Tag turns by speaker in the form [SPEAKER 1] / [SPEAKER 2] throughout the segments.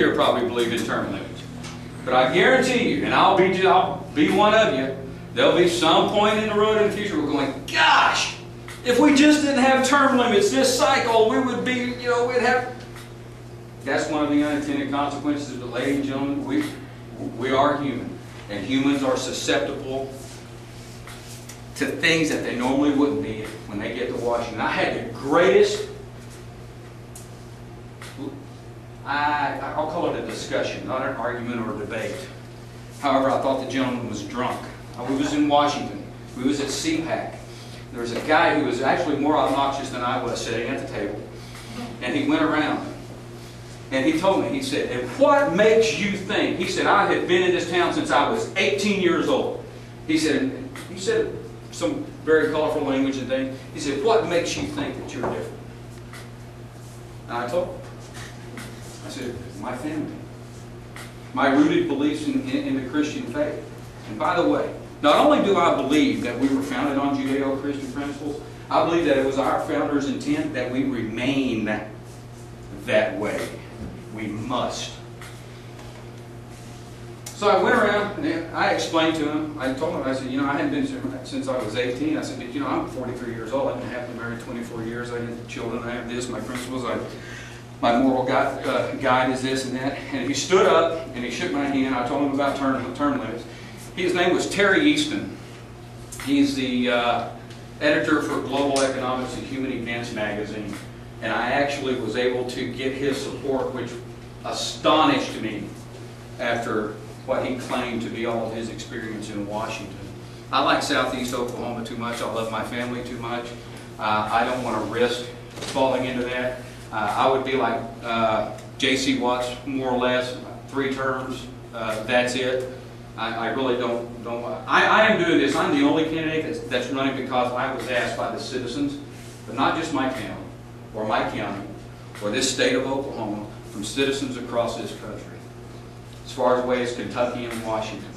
[SPEAKER 1] here probably believe in term limits. But I guarantee you, and I'll be one of you, there'll be some point in the road in the future we're going, gosh, if we just didn't have term limits this cycle, we would be, you know, we'd have... That's one of the unintended consequences. But ladies and gentlemen, we are human. And humans are susceptible to things that they normally wouldn't be when they get to Washington. I had the greatest, I'll call it a discussion, not an argument or a debate. However, I thought the gentleman was drunk. We was in Washington. We was at CPAC. There was a guy who was actually more obnoxious than I was sitting at the table. And he went around. And he told me, he said, and what makes you think? He said, I had been in this town since I was 18 years old. He said some very colorful language and things. He said, what makes you think that you're different? And I told him. I said, my family. My rooted beliefs in the Christian faith. And by the way, not only do I believe that we were founded on Judeo-Christian principles, I believe that it was our founders' intent that we remain that way. We must. So I went around and I explained to him, I told him, I said, you know, I hadn't been since I was 18. I said, but, you know, I'm 43 years old. I've been happily married 24 years. I have children. I have this, my principles. My moral guide is this and that. And he stood up and he shook my hand. I told him about term limits. His name was Terry Easton. He's the editor for Global Economics and Human Events magazine. And I actually was able to get his support, which astonished me after what he claimed to be all of his experience in Washington. I like Southeast Oklahoma too much. I love my family too much. I don't want to risk falling into that. I would be like J.C. Watts, more or less, 3 terms. That's it. I really don't. I am doing this. I'm the only candidate that's running because I was asked by the citizens, but not just my town, or my county, or this state of Oklahoma, from citizens across this country, as far away as Kentucky and Washington.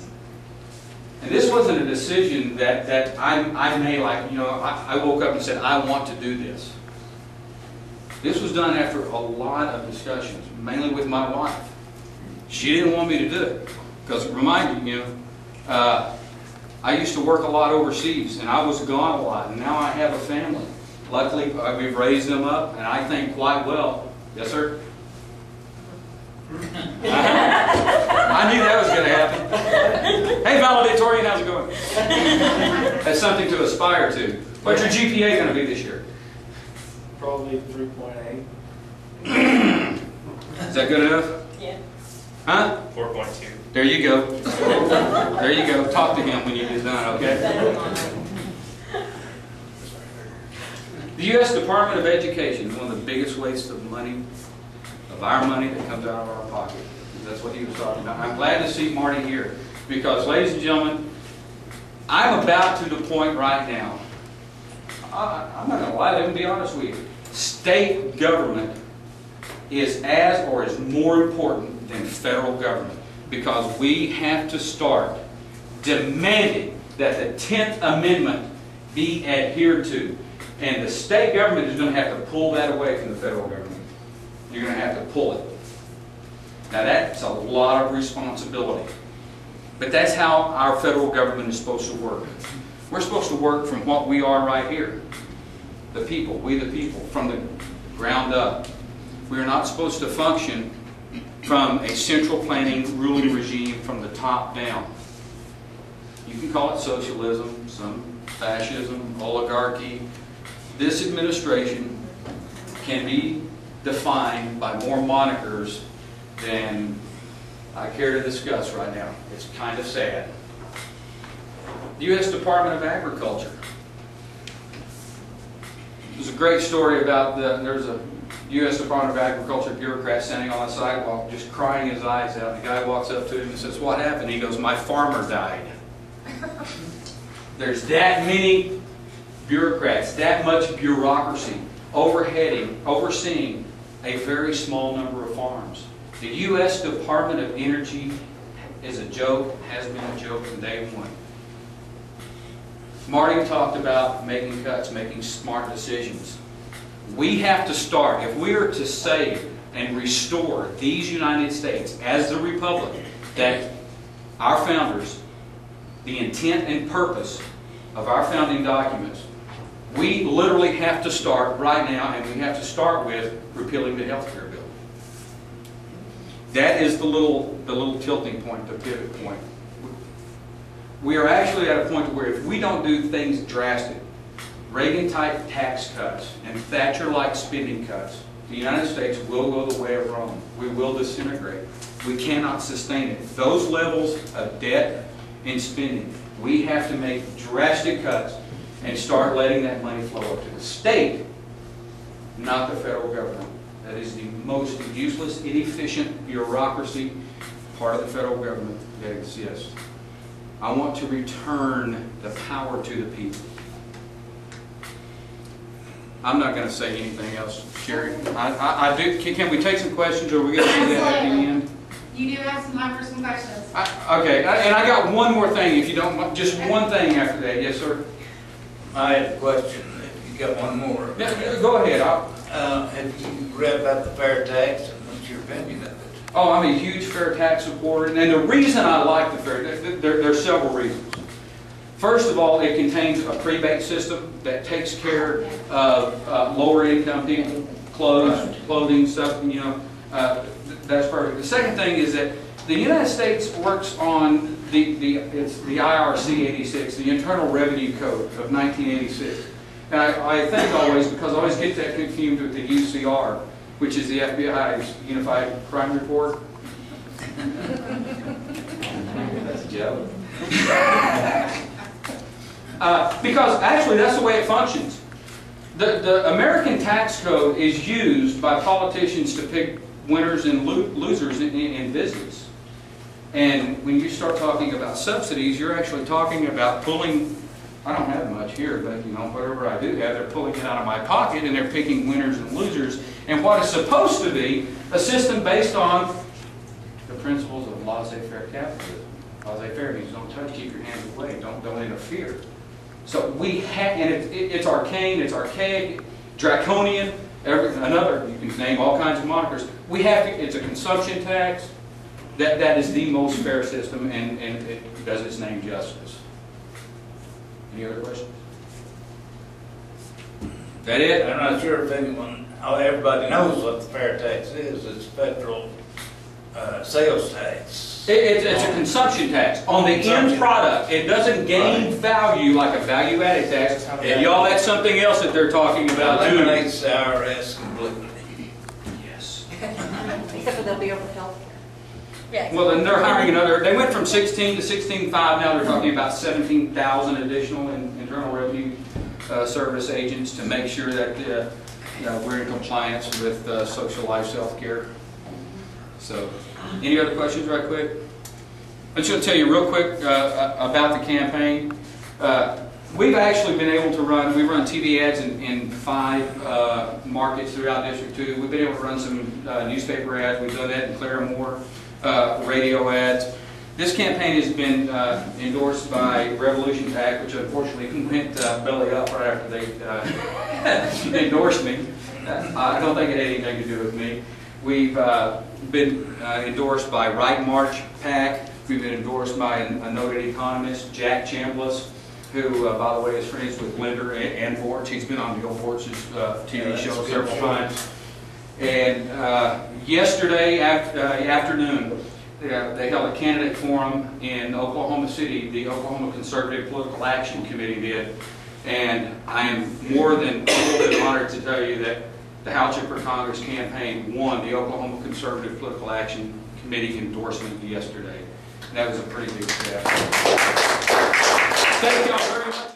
[SPEAKER 1] And this wasn't a decision that I made like, you know, I woke up and said, I want to do this. This was done after a lot of discussions, mainly with my wife. She didn't want me to do it. Because remind you, I used to work a lot overseas, and I was gone a lot, and now I have a family. Luckily, we've raised them up, and I think quite well. Yes, sir? I knew that was going to happen. Hey, valedictorian, how's it going? That's something to aspire to. What's your GPA going to be this year?
[SPEAKER 2] Probably 3.8.
[SPEAKER 1] Is that good enough?
[SPEAKER 3] Yeah.
[SPEAKER 1] Huh?
[SPEAKER 2] 4.2.
[SPEAKER 1] There you go. There you go. Talk to him when you get done, okay? The U.S. Department of Education is one of the biggest wastes of money, of our money that comes out of our pocket. That's what he was talking about. I'm glad to see Marty here because, ladies and gentlemen, I'm about to the point right now. I'm not going to lie, let me be honest with you. State government is as or is more important than federal government because we have to start demanding that the 10th Amendment be adhered to. And the state government is going to have to pull that away from the federal government. You're going to have to pull it. Now that's a lot of responsibility. But that's how our federal government is supposed to work. We're supposed to work from what we are right here. The people, we the people, from the ground up. We are not supposed to function from a central planning ruling regime from the top down. You can call it socialism, some fascism, oligarchy. This administration can be defined by more monikers than I care to discuss right now. It's kind of sad. The U.S. Department of Agriculture. There's a great story about there's a U.S. Department of Agriculture bureaucrat standing on the sidewalk just crying his eyes out. The guy walks up to him and says, "What happened?" He goes, "My farmer died." There's that many bureaucrats, that much bureaucracy overseeing a very small number of farms. The U.S. Department of Energy is a joke, has been a joke from day one. Marty talked about making cuts, making smart decisions. We have to start. If we are to save and restore these United States as the republic that our founders, the intent and purpose of our founding documents, we literally have to start right now, and we have to start with repealing the health care bill. That is the little tilting point, the pivot point. We are actually at a point where if we don't do things drastic, Reagan-type tax cuts and Thatcher-like spending cuts, the United States will go the way of Rome. We will disintegrate. We cannot sustain it. Those levels of debt and spending, we have to make drastic cuts and start letting that money flow up to the state, not the federal government. That is the most useless, inefficient bureaucracy part of the federal government that exists. I want to return the power to the people. I'm not going to say anything else, Sherry. I do. Can we take some questions, or are we going to do that at the end?
[SPEAKER 3] You do have some time for some questions.
[SPEAKER 1] Okay, and I got one more thing, if you don't mind. Just one thing after that. Yes, sir?
[SPEAKER 4] I had a question, if you got one more.
[SPEAKER 1] Yeah, go ahead.
[SPEAKER 4] Have you read about the fair tax, and what's your opinion of it?
[SPEAKER 1] Oh, I'm a huge fair tax supporter, and the reason I like the fair, there are several reasons. First of all, it contains a prebate system that takes care of lower income people, clothing, stuff, you know, that's perfect. The second thing is that the United States works on it's the IRC 86, the Internal Revenue Code of 1986. And I think always, because I always get that confused with the UCR, which is the FBI's Unified Crime Report. That's a joke. Because actually that's the way it functions. The American tax code is used by politicians to pick winners and losers in business. And when you start talking about subsidies, you're actually talking about pulling, I don't have much here, but you know, whatever I do have, they're pulling it out of my pocket and they're picking winners and losers. And what is supposed to be a system based on the principles of laissez-faire capitalism. Laissez-faire means don't touch, keep your hands away, don't interfere. So we have, and it's arcane, it's archaic, draconian, another, you can name all kinds of monikers. We have to, it's a consumption tax. That is the most fair system, and it does its name justice. Any other questions? That it?
[SPEAKER 4] I'm not sure if anyone, everybody knows what the fair tax is. It's federal sales tax.
[SPEAKER 1] It's a consumption tax on the end product. It doesn't gain value like a value-added tax. And y'all, that's something else that they're talking about too.
[SPEAKER 4] Eliminates the IRS completely.
[SPEAKER 1] Yes.
[SPEAKER 5] Except for they'll be over healthcare. Yeah.
[SPEAKER 1] Well, then they're hiring another. They went from 16 to 16.5. Now they're talking about 17,000 additional Internal Revenue Service agents to make sure that we're in compliance with social life health care. So, any other questions right quick? I'm just going to tell you real quick about the campaign. We've actually been able to run TV ads in 5 markets throughout District 2. We've been able to run some newspaper ads. We've done that in Claremore, radio ads. This campaign has been endorsed by Revolution PAC, which unfortunately went belly up right after they endorsed me. I don't think it had anything to do with me. We've been endorsed by Right March PAC. We've been endorsed by a noted economist, Jack Chambliss, who, by the way, is friends with Linder and Vorch. He's been on Bill Vorch's TV show several times. And yesterday afternoon, they held a candidate forum in Oklahoma City. The Oklahoma Conservative Political Action Committee did. And I am more than honored to tell you that the Houchen for Congress campaign won the Oklahoma Conservative Political Action Committee endorsement yesterday. That was a pretty big step. Thank y'all very much.